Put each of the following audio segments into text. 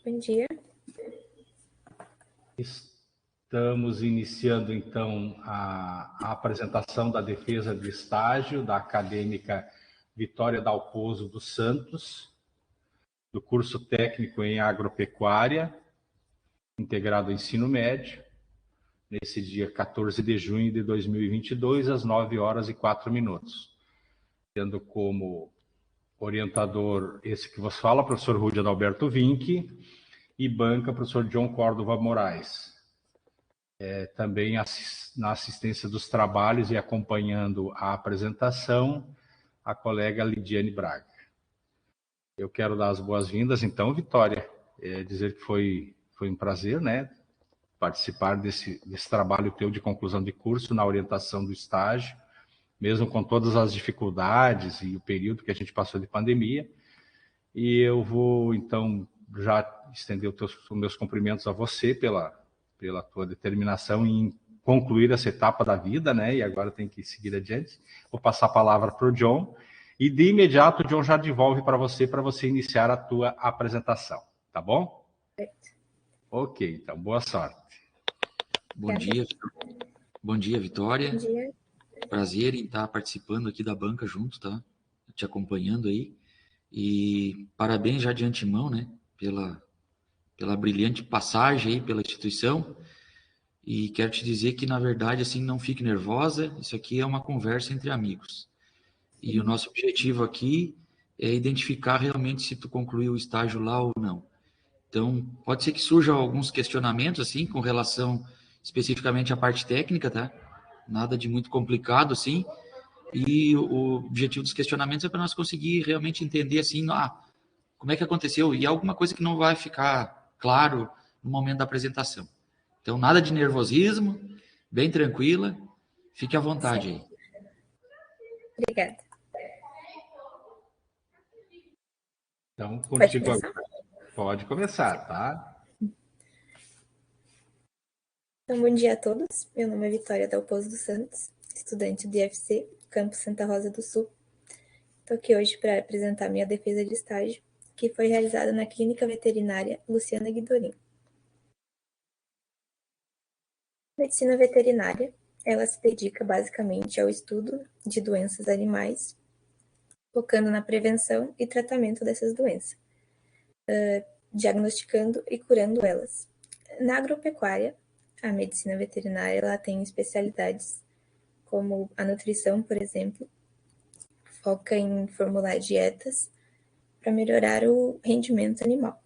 Bom dia. Estamos iniciando, então, a apresentação da defesa de estágio da acadêmica Vitória Dalpozo dos Santos, do curso técnico em agropecuária, integrado ao ensino médio, nesse dia 14 de junho de 2022, às 9h04, tendo como orientador esse que vos fala, professor Rúdio Adalberto Vinck, e banca, professor John Córdova Moraes. Também na assistência dos trabalhos e acompanhando a apresentação, a colega Lidiane Braga. Eu quero dar as boas-vindas, então, Vitória, dizer que foi um prazer, né, participar desse trabalho teu de conclusão de curso na orientação do estágio, mesmo com todas as dificuldades e o período que a gente passou de pandemia. E eu vou, então, já estender os meus cumprimentos a você pela tua determinação em concluir essa etapa da vida, né? E agora tem que seguir adiante. Vou passar a palavra para o John. E de imediato o John já devolve para você iniciar a tua apresentação. Tá bom? Ok, então, boa sorte. Bom dia. Bom dia, Vitória. Bom dia. Prazer em estar participando aqui da banca junto, tá? Te acompanhando aí. E parabéns já de antemão, né? Pela brilhante passagem aí pela instituição. E quero te dizer que, na verdade, assim, não fique nervosa. Isso aqui é uma conversa entre amigos. E o nosso objetivo aqui é identificar realmente se tu concluiu o estágio lá ou não. Então, pode ser que surjam alguns questionamentos, assim, com relação especificamente à parte técnica, tá? Nada de muito complicado, assim. E o objetivo dos questionamentos é para nós conseguir realmente entender, assim, como é que aconteceu. E alguma coisa que não vai ficar claro no momento da apresentação. Então, nada de nervosismo, bem tranquila. Fique à vontade aí. Obrigada. Então, contigo agora. Pode começar, tá? Então, bom dia a todos. Meu nome é Vitória Dalpozo dos Santos, estudante do IFC, campus Santa Rosa do Sul. Estou aqui hoje para apresentar minha defesa de estágio, que foi realizada na Clínica Veterinária Luciana Guidolin. Medicina veterinária, ela se dedica basicamente ao estudo de doenças animais, focando na prevenção e tratamento dessas doenças, diagnosticando e curando elas. Na agropecuária, a medicina veterinária ela tem especialidades como a nutrição, por exemplo, foca em formular dietas para melhorar o rendimento animal.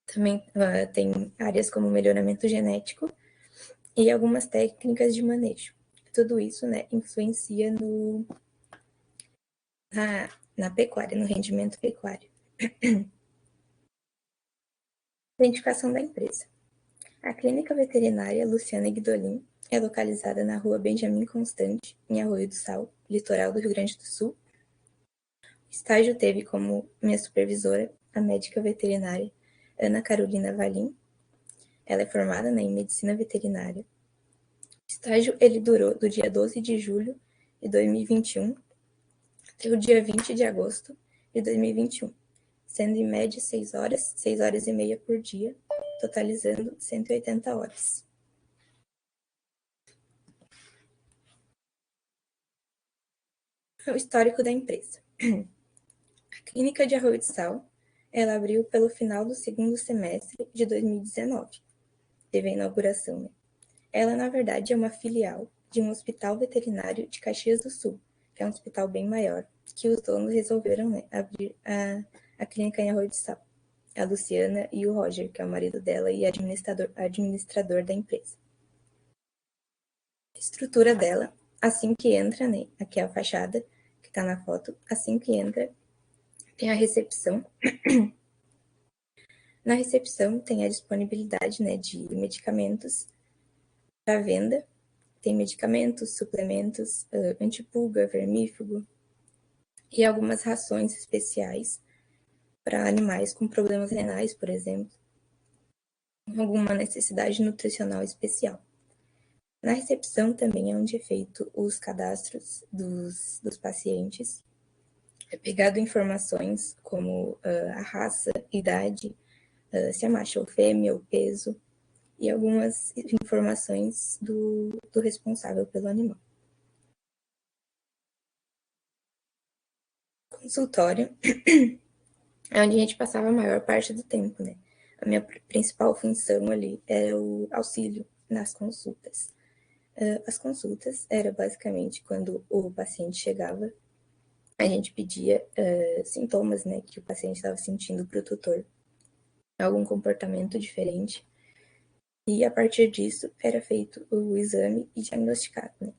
Também tem áreas como melhoramento genético e algumas técnicas de manejo. Tudo isso, né, influencia na pecuária, no rendimento pecuário. Identificação da empresa. A Clínica Veterinária Luciana Guidolin é localizada na rua Benjamin Constant, em Arroio do Sal, litoral do Rio Grande do Sul. O estágio teve como minha supervisora a médica veterinária Ana Carolina Valim. Ela é formada, né, em medicina veterinária. O estágio ele durou do dia 12 de julho de 2021 até o dia 20 de agosto de 2021, sendo em média 6 horas e meia por dia, totalizando 180 horas. O histórico da empresa. A Clínica de Arroio do Sal, ela abriu pelo final do segundo semestre de 2019. Teve a inauguração, né? Ela, na verdade, é uma filial de um hospital veterinário de Caxias do Sul, que é um hospital bem maior, que os donos resolveram, né, abrir a clínica em Arroio do Sal. A Luciana e o Roger, que é o marido dela e administrador da empresa. A estrutura dela, assim que entra, né, aqui é a fachada, que está na foto, assim que entra, tem a recepção. Na recepção tem a disponibilidade, né, de medicamentos para venda. Tem medicamentos, suplementos, antipulga, vermífugo e algumas rações especiais para animais com problemas renais, por exemplo, alguma necessidade nutricional especial. Na recepção também é onde é feito os cadastros dos pacientes. É pegado informações como a raça, idade, se é macho ou fêmea, o peso e algumas informações do responsável pelo animal. Consultório é onde a gente passava a maior parte do tempo, né? A minha principal função ali era o auxílio nas consultas. As consultas era basicamente quando o paciente chegava, a gente pedia sintomas, né, que o paciente estava sentindo para o tutor, algum comportamento diferente, e a partir disso era feito o exame e diagnosticado, né?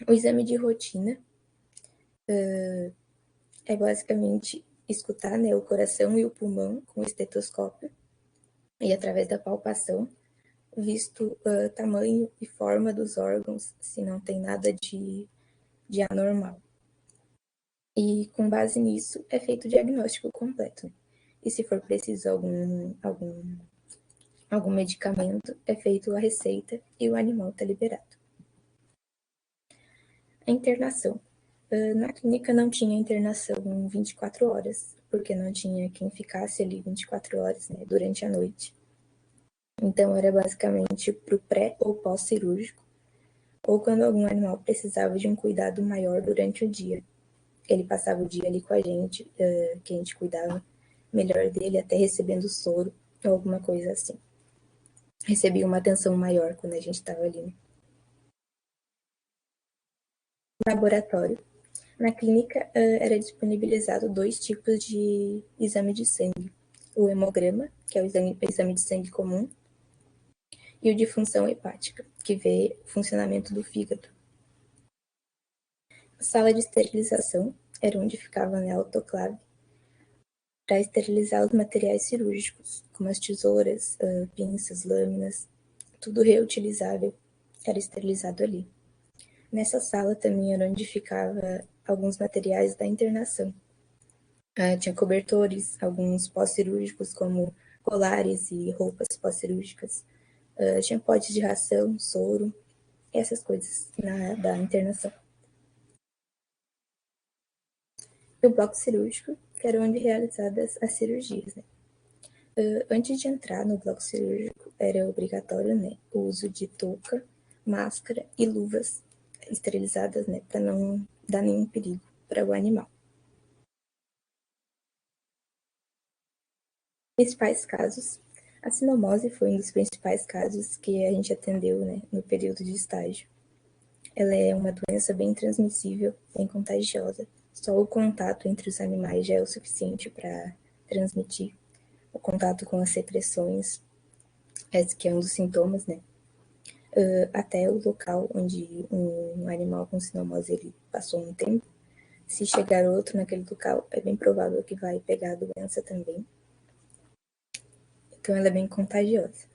O exame de rotina é basicamente escutar, né, o coração e o pulmão com o estetoscópio e através da palpação, visto tamanho e forma dos órgãos, se não tem nada de anormal. E com base nisso é feito o diagnóstico completo. E se for preciso algum medicamento, é feito a receita e o animal está liberado. A internação. Na clínica não tinha internação 24 horas, porque não tinha quem ficasse ali 24 horas, né, durante a noite. Então era basicamente para o pré ou pós-cirúrgico, ou quando algum animal precisava de um cuidado maior durante o dia. Ele passava o dia ali com a gente, que a gente cuidava melhor dele, até recebendo soro ou alguma coisa assim. Recebia uma atenção maior quando a gente estava ali, né? Laboratório. Na clínica era disponibilizado 2 tipos de exame de sangue. O hemograma, que é o exame de sangue comum, e o de função hepática, que vê o funcionamento do fígado. A sala de esterilização era onde ficava a autoclave para esterilizar os materiais cirúrgicos, como as tesouras, pinças, lâminas, tudo reutilizável era esterilizado ali. Nessa sala também era onde ficava alguns materiais da internação. Tinha cobertores, alguns pós-cirúrgicos, como colares e roupas pós-cirúrgicas. Tinha potes de ração, soro, essas coisas da internação. E o bloco cirúrgico, que era onde realizadas as cirurgias, né? Antes de entrar no bloco cirúrgico, era obrigatório, né, o uso de touca, máscara e luvas esterilizadas, né, para não dar nenhum perigo para o animal. Principais casos. A sinomose foi um dos principais casos que a gente atendeu, né, no período de estágio. Ela é uma doença bem transmissível, bem contagiosa. Só o contato entre os animais já é o suficiente para transmitir. O contato com as secreções, esse que é um dos sintomas, né? Até o local onde um animal com sinomose ele passou um tempo. Se chegar outro naquele local, é bem provável que vai pegar a doença também. Então, ela é bem contagiosa.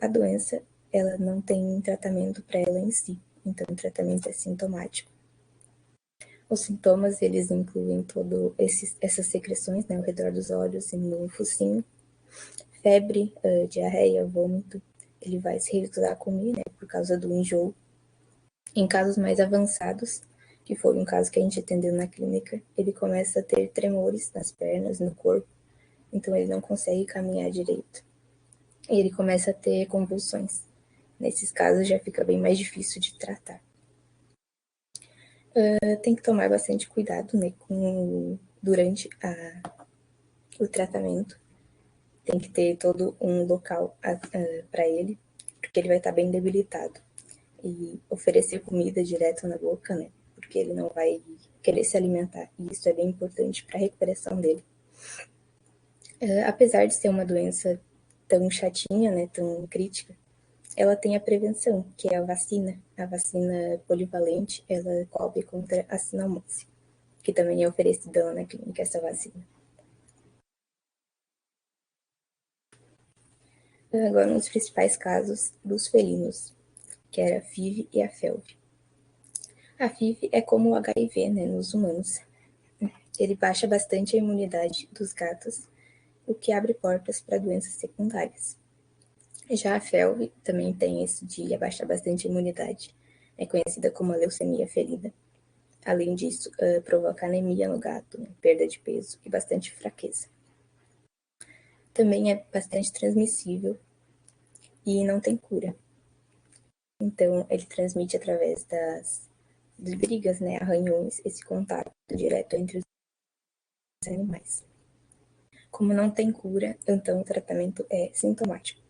A doença, ela não tem tratamento para ela em si. Então, o tratamento é sintomático. Os sintomas, eles incluem todo essas secreções, né, ao redor dos olhos e no focinho. Febre, diarreia, vômito. Ele vai se recusar a comer, né, por causa do enjoo. Em casos mais avançados, que foi um caso que a gente atendeu na clínica, ele começa a ter tremores nas pernas, no corpo. Então, ele não consegue caminhar direito. E ele começa a ter convulsões. Nesses casos, já fica bem mais difícil de tratar. Tem que tomar bastante cuidado, né, durante o tratamento. Tem que ter todo um local para ele, porque ele vai estar bem debilitado. E oferecer comida direto na boca, né, porque ele não vai querer se alimentar. E isso é bem importante para a recuperação dele. Apesar de ser uma doença tão chatinha, né, tão crítica, ela tem a prevenção, que é a vacina. A vacina polivalente, ela cobre contra a sinomose, que também é oferecida lá na clínica, essa vacina. Agora, um dos principais casos dos felinos, que era a FIV e a FeLV. A FIV é como o HIV, né, nos humanos. Ele baixa bastante a imunidade dos gatos, o que abre portas para doenças secundárias. Já a FeLV também tem esse de abaixar bastante a imunidade. É conhecida como a leucemia ferida. Além disso, provoca anemia no gato, né, perda de peso e bastante fraqueza. também é bastante transmissível e não tem cura. Então, ele transmite através das brigas, né, arranhões, esse contato direto entre os animais. Como não tem cura, então o tratamento é sintomático.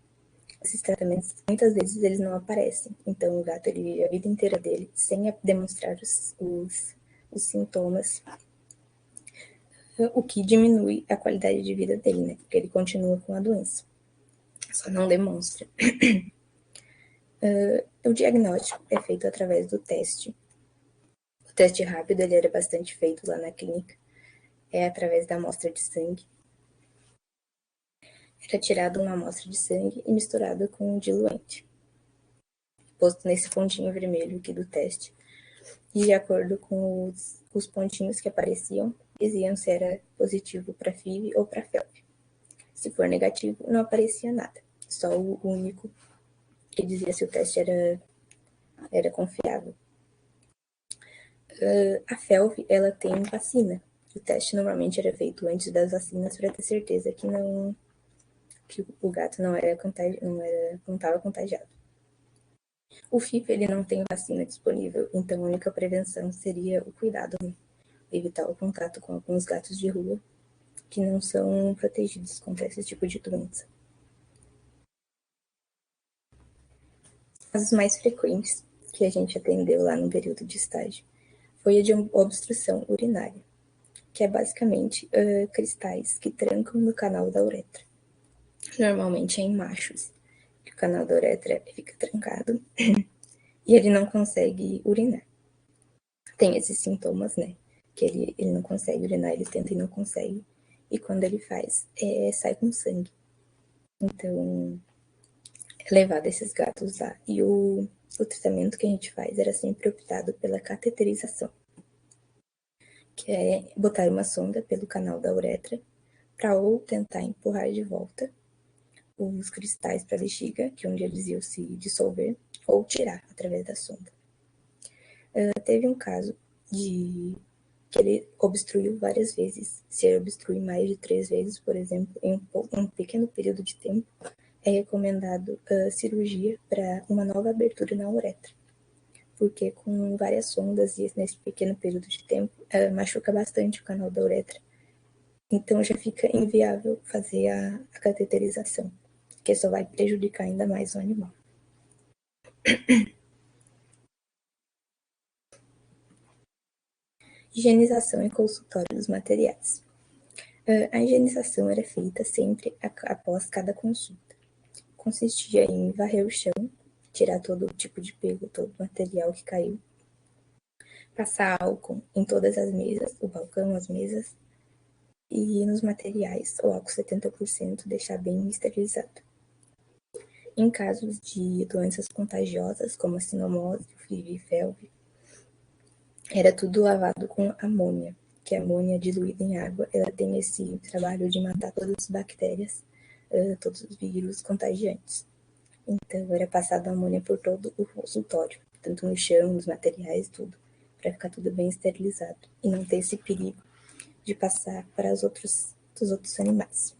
Esses tratamentos, muitas vezes, eles não aparecem. Então, o gato, ele vive a vida inteira dele sem demonstrar os sintomas, o que diminui a qualidade de vida dele, né? Porque ele continua com a doença, só não demonstra. O diagnóstico é feito através do teste. O teste rápido, ele era bastante feito lá na clínica. É através da amostra de sangue. Era tirada uma amostra de sangue e misturada com um diluente, posto nesse pontinho vermelho aqui do teste. E de acordo com os pontinhos que apareciam, diziam se era positivo para FIV ou para FeLV. Se for negativo, não aparecia nada. Só o único que dizia se o teste era confiável. A FeLV, ela tem vacina. O teste normalmente era feito antes das vacinas para ter certeza que o gato não estava contagiado. O FIV, ele não tem vacina disponível, então a única prevenção seria o cuidado, né? Evitar o contato com alguns gatos de rua que não são protegidos contra esse tipo de doença. Os casos mais frequentes que a gente atendeu lá no período de estágio foi a de obstrução urinária, que é basicamente cristais que trancam no canal da uretra. Normalmente é em machos, que o canal da uretra fica trancado e ele não consegue urinar. Tem esses sintomas, né? Que ele não consegue urinar, ele tenta e não consegue. E quando ele faz, sai com sangue. Então, é levado esses gatos lá. E o tratamento que a gente faz era sempre optado pela cateterização, que é botar uma sonda pelo canal da uretra para ou tentar empurrar de volta os cristais para a bexiga, que é onde eles iam se dissolver, ou tirar através da sonda. Teve um caso que ele obstruiu várias vezes. Se ele obstruir mais de 3 vezes, por exemplo, em um pequeno período de tempo, é recomendado cirurgia para uma nova abertura na uretra, porque com várias sondas e nesse pequeno período de tempo, machuca bastante o canal da uretra. Então já fica inviável fazer a cateterização, que só vai prejudicar ainda mais o animal. Higienização e consultório dos materiais. A higienização era feita sempre após cada consulta. Consistia em varrer o chão, tirar todo o tipo de pelo, todo o material que caiu, passar álcool em todas as mesas, o balcão, as mesas, e nos materiais, o álcool 70%, deixar bem esterilizado. Em casos de doenças contagiosas, como a sinomose, FIV e FeLV, era tudo lavado com amônia, que a amônia diluída em água, ela tem esse trabalho de matar todas as bactérias, todos os vírus contagiantes. Então, era passado a amônia por todo o consultório, tanto no chão, nos materiais, tudo, para ficar tudo bem esterilizado e não ter esse perigo de passar para os outros animais.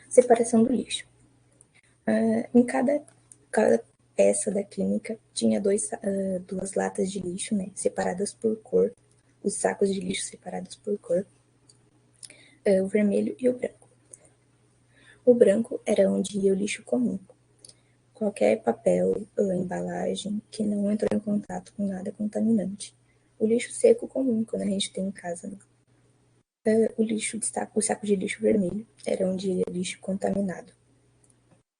Separação do lixo. Em cada peça da clínica tinha duas latas de lixo, né, separadas por cor, os sacos de lixo separados por cor, o vermelho e o branco. O branco era onde ia o lixo comum, qualquer papel ou embalagem que não entrou em contato com nada contaminante. O lixo seco comum, quando a gente tem em casa, né? O saco de lixo vermelho era onde ia lixo contaminado,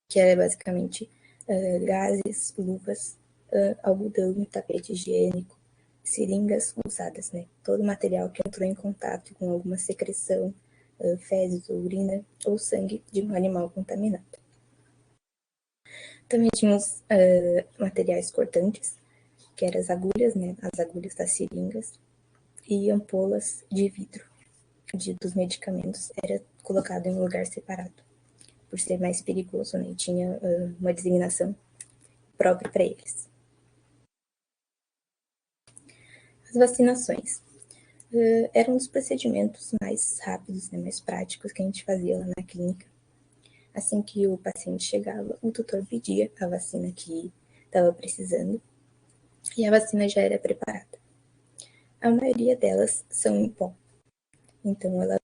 que era basicamente gases, luvas, algodão, tapete higiênico, seringas usadas, né? Todo material que entrou em contato com alguma secreção, fezes ou urina ou sangue de um animal contaminado. Também tinha os materiais cortantes, que eram as agulhas, né? As agulhas das seringas e ampolas de vidro dos medicamentos era colocado em um lugar separado, por ser mais perigoso, né? E tinha uma designação própria para eles. As vacinações. Era um dos procedimentos mais rápidos, né, mais práticos que a gente fazia lá na clínica. Assim que o paciente chegava, o tutor pedia a vacina que estava precisando e a vacina já era preparada. A maioria delas são em pó, então ela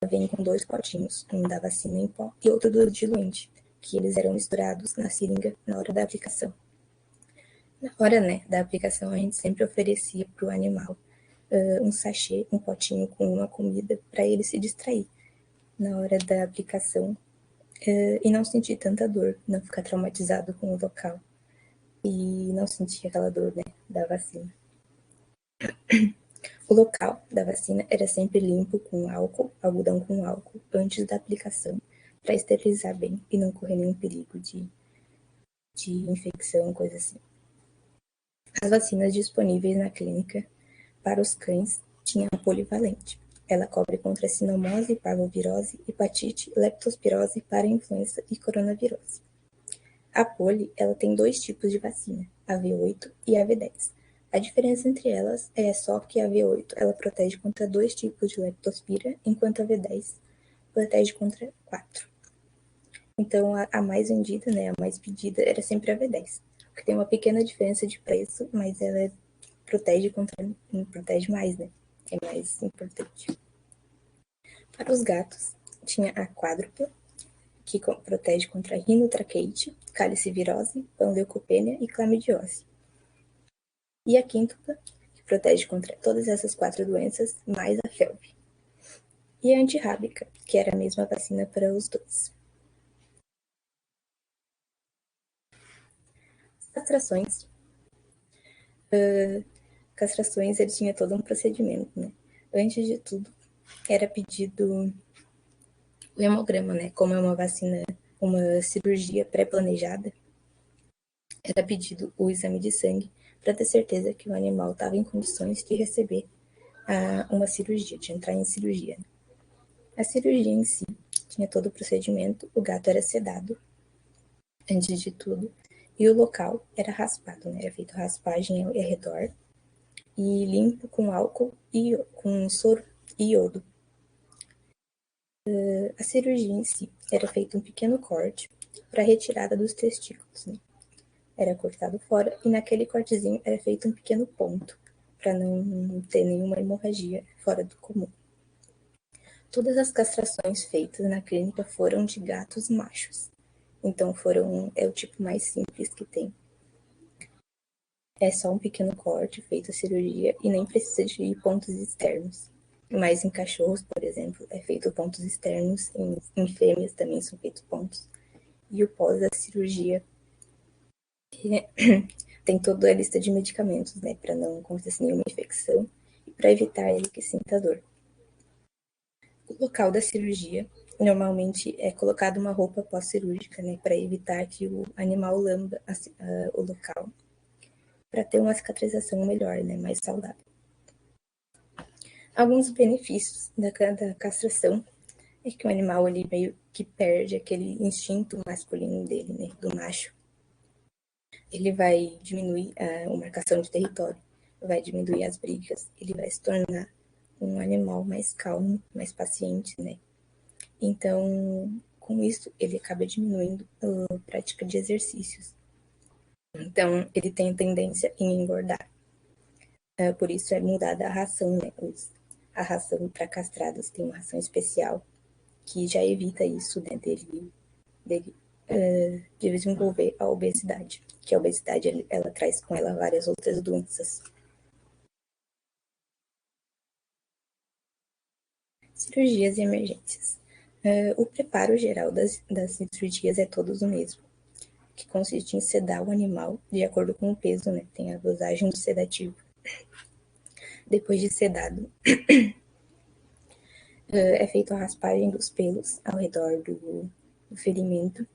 vem com 2 potinhos, um da vacina em pó e outro do diluente, que eles eram misturados na seringa na hora da aplicação. Na hora, né, da aplicação, a gente sempre oferecia para o animal um sachê, um potinho com uma comida para ele se distrair na hora da aplicação e não sentir tanta dor, não ficar traumatizado com o local e não sentir aquela dor, né, da vacina. O local da vacina era sempre limpo com álcool, algodão com álcool, antes da aplicação, para esterilizar bem e não correr nenhum perigo de infecção, coisa assim. As vacinas disponíveis na clínica para os cães tinham a polivalente. Ela cobre contra sinomose, parvovirose, hepatite, leptospirose, parainfluenza e coronavirose. A poli, ela tem 2 tipos de vacina, a V8 e a V10. A diferença entre elas é só que a V8 ela protege contra 2 tipos de leptospira, enquanto a V10 protege contra 4. Então, a mais vendida, né, a mais pedida, era sempre a V10, que tem uma pequena diferença de preço, mas ela protege mais, né? É mais importante. Para os gatos, tinha a quádrupla, que protege contra rinotraqueite, calicivirose, panleucopenia e clamidiose. E a quíntupla, que protege contra todas essas 4 doenças, mais a felve. E a antirrábica, que era a mesma vacina para os 2. Castrações. Castrações, ele tinha todo um procedimento, né? Antes de tudo, era pedido o hemograma, né? Como é uma vacina, uma cirurgia pré-planejada, era pedido o exame de sangue para ter certeza que o animal estava em condições de receber uma cirurgia, de entrar em cirurgia. A cirurgia em si tinha todo o procedimento, o gato era sedado, antes de tudo, e o local era raspado, né? Era feito raspagem ao redor e limpo com álcool e com soro e iodo. A cirurgia em si era feito um pequeno corte para retirada dos testículos, né? Era cortado fora e naquele cortezinho era feito um pequeno ponto para não ter nenhuma hemorragia fora do comum. Todas as castrações feitas na clínica foram de gatos machos, então é o tipo mais simples que tem. É só um pequeno corte feito a cirurgia e nem precisa de pontos externos. Mas em cachorros, por exemplo, é feito pontos externos, em fêmeas também são feitos pontos. E o pós da cirurgia tem toda a lista de medicamentos, né, para não acontecer nenhuma infecção e para evitar ele que sinta dor. O local da cirurgia normalmente é colocado uma roupa pós-cirúrgica, né, para evitar que o animal lamba o local, para ter uma cicatrização melhor, né, mais saudável. Alguns benefícios da castração é que o animal ele meio que perde aquele instinto masculino dele, né, do macho. Ele vai diminuir a marcação de território, vai diminuir as brigas, ele vai se tornar um animal mais calmo, mais paciente, né? Então, com isso, ele acaba diminuindo a prática de exercícios. Então, ele tem tendência em engordar. Por isso é mudada a ração, né? A ração para castrados tem uma ração especial que já evita isso, né, dele de desenvolver a obesidade, que a obesidade ela traz com ela várias outras doenças. Cirurgias e emergências. O preparo geral das cirurgias é todos o mesmo, que consiste em sedar o animal de acordo com o peso, né? Tem a dosagem do sedativo. Depois de sedado, é feita a raspagem dos pelos ao redor do ferimento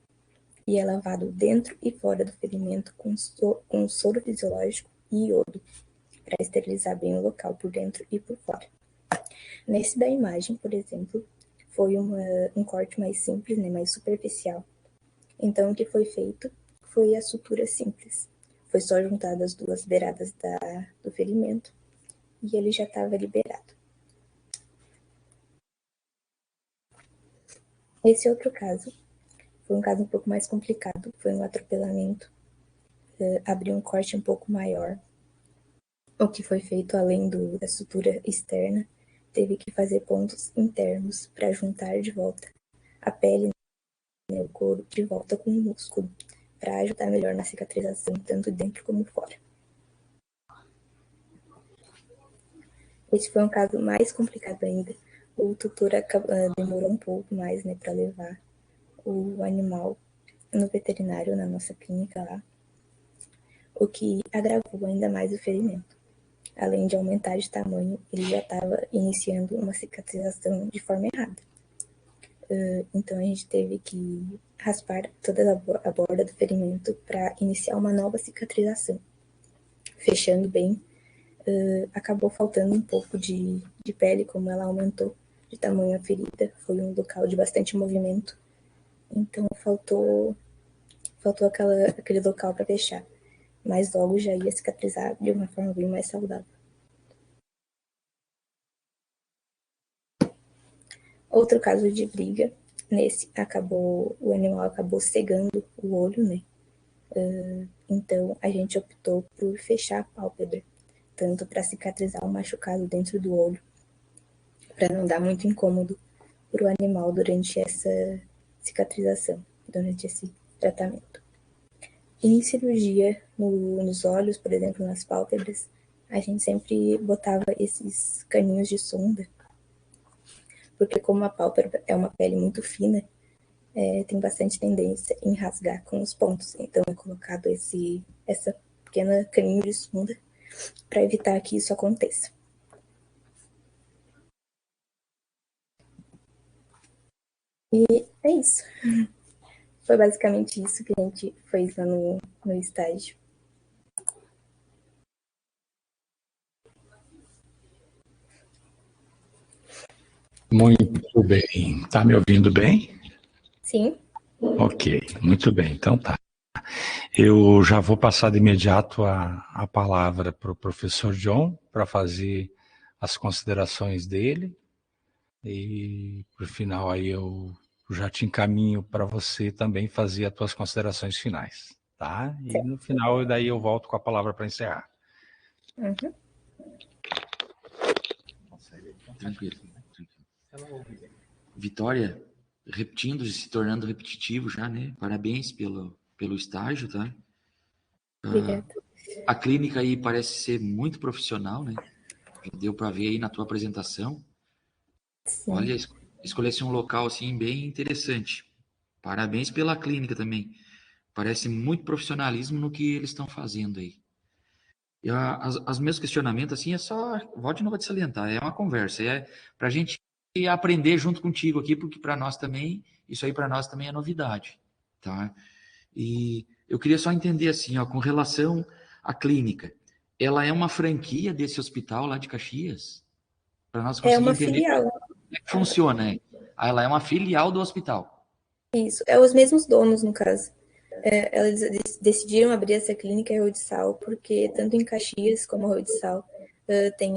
e é lavado dentro e fora do ferimento com soro fisiológico e iodo, para esterilizar bem o local por dentro e por fora. Nesse da imagem, por exemplo, foi um corte mais simples, né, mais superficial. Então, o que foi feito foi a sutura simples. Foi só juntar as 2 beiradas do ferimento e ele já estava liberado. Esse outro caso foi um caso um pouco mais complicado, foi um atropelamento, abriu um corte um pouco maior. O que foi feito além da sutura externa, teve que fazer pontos internos para juntar de volta a pele, o couro, de volta com o músculo, para ajudar melhor na cicatrização, tanto dentro como fora. Esse foi um caso mais complicado ainda. O tutor demorou um pouco mais, né, para levar o animal no veterinário, na nossa clínica lá, o que agravou ainda mais o ferimento. Além de aumentar de tamanho, ele já estava iniciando uma cicatrização de forma errada. Então a gente teve que raspar toda a borda do ferimento para iniciar uma nova cicatrização. Fechando bem, acabou faltando um pouco de pele, como ela aumentou de tamanho a ferida. Foi um local de bastante movimento, então faltou aquele local para fechar. Mas logo já ia cicatrizar de uma forma bem mais saudável. Outro caso de briga, nesse o animal acabou cegando o olho, né? Então a gente optou por fechar a pálpebra, tanto para cicatrizar o machucado dentro do olho, para não dar muito incômodo para o animal durante essa cicatrização, durante esse tratamento. Em cirurgia, nos olhos, por exemplo, nas pálpebras, a gente sempre botava esses caninhos de sonda, porque como a pálpebra é uma pele muito fina, tem bastante tendência em rasgar com os pontos. Então é colocado essa pequena caninho de sonda para evitar que isso aconteça. E é isso. Foi basicamente isso que a gente fez lá no estágio. Muito bem. Tá me ouvindo bem? Sim. Ok, muito bem. Então tá. Eu já vou passar de imediato a palavra para o professor John para fazer as considerações dele. E, por final, aí eu já te encaminho para você também fazer as tuas considerações finais, tá? E no final, daí eu volto com a palavra para encerrar. Uhum. Tranquilo. Vitória, repetindo, se tornando repetitivo já, né? Parabéns pelo estágio, tá? Obrigada. A clínica aí parece ser muito profissional, né? Deu para ver aí na tua apresentação. Sim. Olha, escolhesse um local assim bem interessante. Parabéns pela clínica também. Parece muito profissionalismo no que eles estão fazendo aí. E os meus questionamentos, assim, é só, volte de novo a te salientar, é uma conversa, é para a gente aprender junto contigo aqui, porque para nós também, isso aí para nós também é novidade, tá? E eu queria só entender assim, ó, com relação à clínica, ela é uma franquia desse hospital lá de Caxias? Para nós É conseguir uma entender filial. como é que funciona, né? Ela é uma filial do hospital. Isso. É os mesmos donos, no caso. Eles decidiram abrir essa clínica em Ruidsal, porque tanto em Caxias como em Ruidsal tem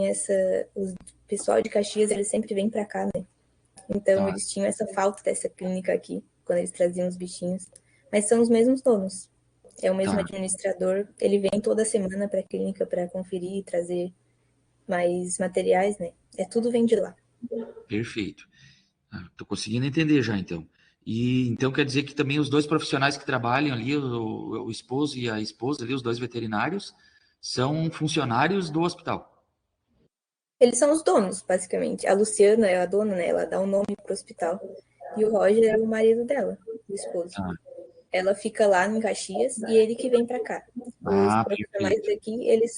o pessoal de Caxias, eles sempre vêm para cá, né? Então Tá. eles tinham essa falta dessa clínica aqui, quando eles traziam os bichinhos. Mas são os mesmos donos. É o mesmo Tá. administrador. Ele vem toda semana para a clínica para conferir e trazer mais materiais, né? Tudo vem de lá. Perfeito. Tô conseguindo entender já, então. E então quer dizer que também os dois profissionais que trabalham ali, o esposo e a esposa ali, os dois veterinários, são funcionários do hospital. Eles são os donos, basicamente. A Luciana é a dona, né? Ela dá o nome pro hospital. E o Roger é o marido dela, o esposo. Tá. Ela fica lá em Caxias e ele que vem para cá. Os profissionais Perfeito. daqui, eles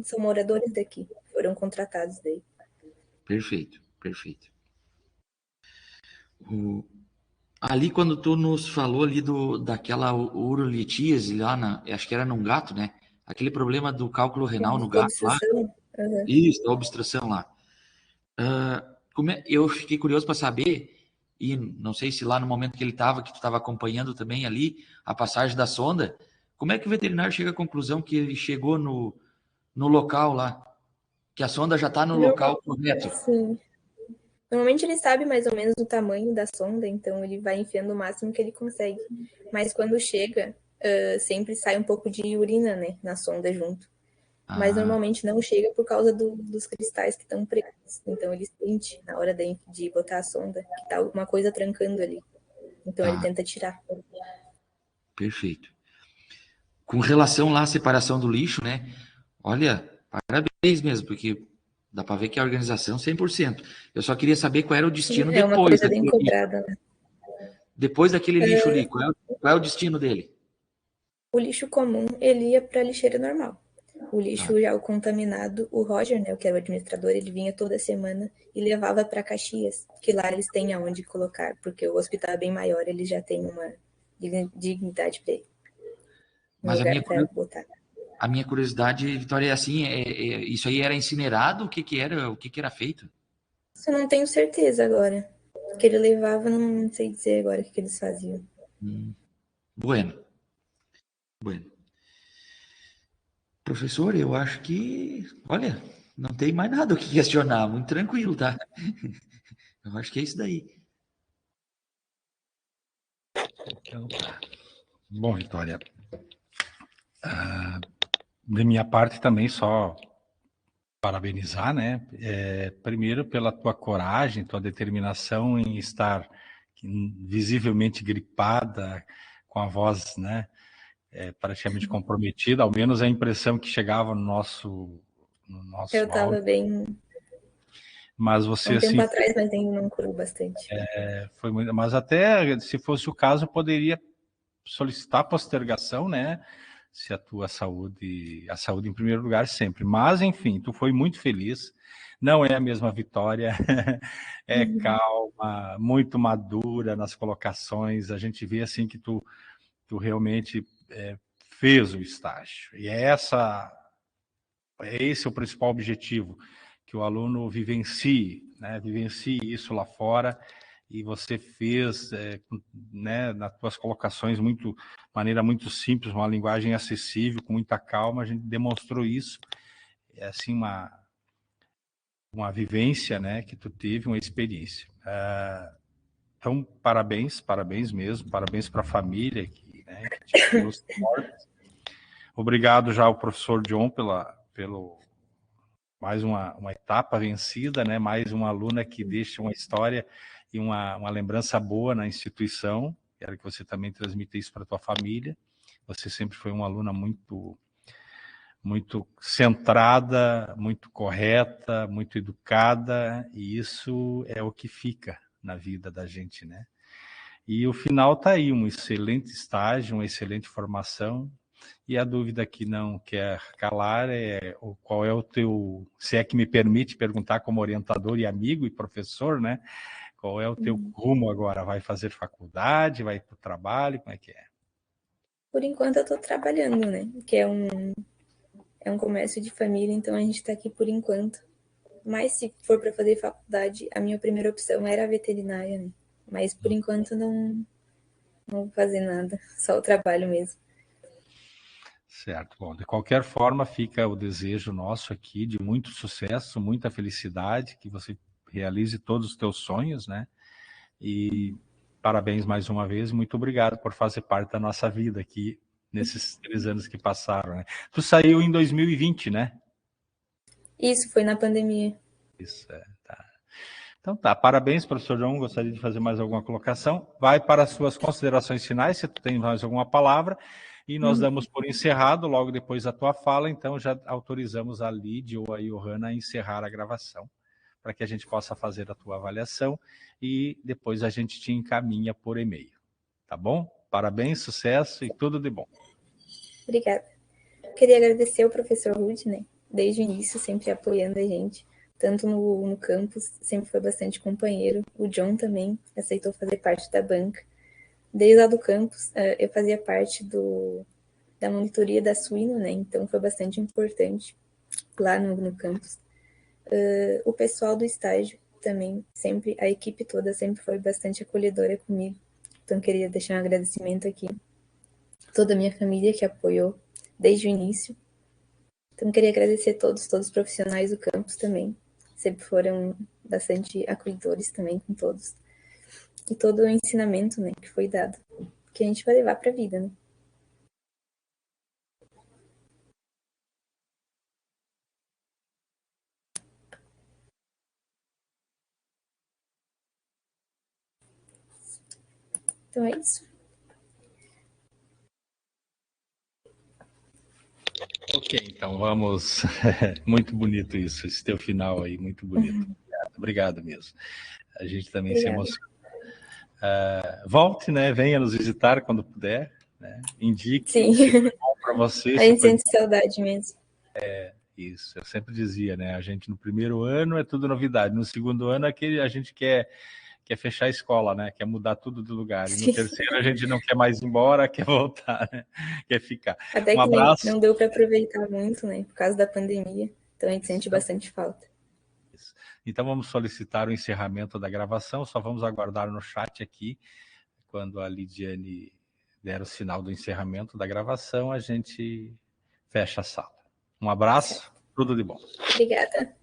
são moradores daqui. Foram contratados daí. Perfeito, perfeito. Ali quando tu nos falou ali daquela urolitíase lá, acho que era num gato, né? Aquele problema do cálculo renal no gato lá. Obstrução? Uhum. Isso, a obstrução lá. Eu fiquei curioso para saber, e não sei se lá no momento que ele estava, que tu estava acompanhando também ali, a passagem da sonda, como é que o veterinário chega à conclusão que ele chegou no local lá? Que a sonda já está no local correto. Sim. Normalmente ele sabe mais ou menos o tamanho da sonda, então ele vai enfiando o máximo que ele consegue. Mas quando chega, sempre sai um pouco de urina, né, na sonda junto. Mas normalmente não chega por causa dos cristais que estão presos. Então ele sente na hora de botar a sonda que tá alguma coisa trancando ali. Então ele tenta tirar. Perfeito. Com relação lá à separação do lixo, né? Olha, parabéns mesmo, porque dá para ver que a organização 100%. Eu só queria saber qual era o destino É uma depois coisa bem daquele lixo. cobrada, né? Depois daquele lixo ali, qual é o destino dele? O lixo comum, ele ia para a lixeira normal. O lixo já o contaminado, o Roger, né, que era o administrador, ele vinha toda semana e levava para Caxias, que lá eles têm aonde colocar, porque o hospital é bem maior, eles já têm uma dignidade para ele. Um Mas lugar para botar. a minha curiosidade, Vitória, é assim, isso aí era incinerado? O que era feito? Isso eu não tenho certeza agora. O que ele levava, não sei dizer agora o que eles faziam. Bueno. Professor, eu acho que, olha, não tem mais nada o que questionar, muito tranquilo, tá? Eu acho que é isso daí. Então, tá. Bom, Vitória, de minha parte também só parabenizar, né? Primeiro pela tua coragem, tua determinação em estar visivelmente gripada, com a voz, né? Praticamente comprometida, ao menos a impressão que chegava no nosso Eu tava áudio. bem... Mas você, um tempo assim, atrás, mas ainda não curou bastante. foi muito... Mas até, se fosse o caso, poderia solicitar postergação, né? Se a tua saúde em primeiro lugar sempre. Mas, enfim, tu foi muito feliz. Não é a mesma Vitória, é calma, muito madura nas colocações. A gente vê assim que tu realmente fez o estágio. E esse é o principal objetivo, que o aluno vivencie, né? Vivencie isso lá fora. E você fez, né, nas tuas colocações, maneira muito simples, uma linguagem acessível, com muita calma, a gente demonstrou isso. É assim uma vivência, né, que tu teve, uma experiência. Então, parabéns mesmo, parabéns para a família que te deu suporte. Obrigado já ao professor John pelo mais uma etapa vencida, né? Mais uma aluna que deixa uma história e uma lembrança boa na instituição. Quero que você também transmita isso para a tua família. Você sempre foi uma aluna muito centrada, muito correta, muito educada, e isso é o que fica na vida da gente, né? E o final está aí, um excelente estágio, uma excelente formação. E a dúvida que não quer calar é qual é o teu, se é que me permite perguntar como orientador e amigo e professor, né? Qual é o teu rumo agora? Vai fazer faculdade? Vai para o trabalho? Como é que é? Por enquanto eu tô trabalhando, né? Que é um comércio de família, então a gente tá aqui por enquanto. Mas se for para fazer faculdade, a minha primeira opção era a veterinária, né? Mas por enquanto não vou fazer nada, só o trabalho mesmo. Certo. Bom, de qualquer forma, fica o desejo nosso aqui de muito sucesso, muita felicidade, que você realize todos os teus sonhos, né? E parabéns mais uma vez, muito obrigado por fazer parte da nossa vida aqui nesses 3 anos que passaram, né? Tu saiu em 2020, né? Isso foi na pandemia. Isso, tá. Então tá, parabéns, professor João. Gostaria de fazer mais alguma colocação. Vai para as suas considerações finais, se tu tem mais alguma palavra, e nós damos por encerrado logo depois da tua fala, então já autorizamos a Lídia ou a Johanna a encerrar a gravação, para que a gente possa fazer a tua avaliação e depois a gente te encaminha por e-mail. Tá bom? Parabéns, sucesso e tudo de bom. Obrigada. Queria agradecer ao professor Ruth, né? Desde o início, sempre apoiando a gente. Tanto no campus, sempre foi bastante companheiro. O John também aceitou fazer parte da banca. Desde lá do campus, eu fazia parte da monitoria da Suíno, né? Então foi bastante importante lá no campus. O pessoal do estágio também, sempre, a equipe toda sempre foi bastante acolhedora comigo. Então queria deixar um agradecimento aqui. Toda a minha família que apoiou desde o início. Então, queria agradecer todos os profissionais do campus também. Sempre foram bastante acolhedores também com todos. E todo o ensinamento, né, que foi dado, que a gente vai levar para a vida, né? Então é isso. Ok, então vamos. Muito bonito isso, esse teu final aí, muito bonito. Obrigado mesmo. A gente também se emociona. Volte, né? Venha nos visitar quando puder, né? Indique Sim. se foi bom para você. A gente sente saudade mesmo. Isso, eu sempre dizia, né? A gente no primeiro ano é tudo novidade, no segundo ano é que a gente quer fechar a escola, né? Quer mudar tudo do lugar. E no terceiro a gente não quer mais ir embora, quer voltar, né? Quer ficar. Até que abraço. não deu para aproveitar muito, né? Por causa da pandemia. Então a gente sente bastante falta. Isso. Então vamos solicitar o encerramento da gravação. Só vamos aguardar no chat aqui. Quando a Lidiane der o sinal do encerramento da gravação, a gente fecha a sala. Um abraço, tudo de bom. Obrigada.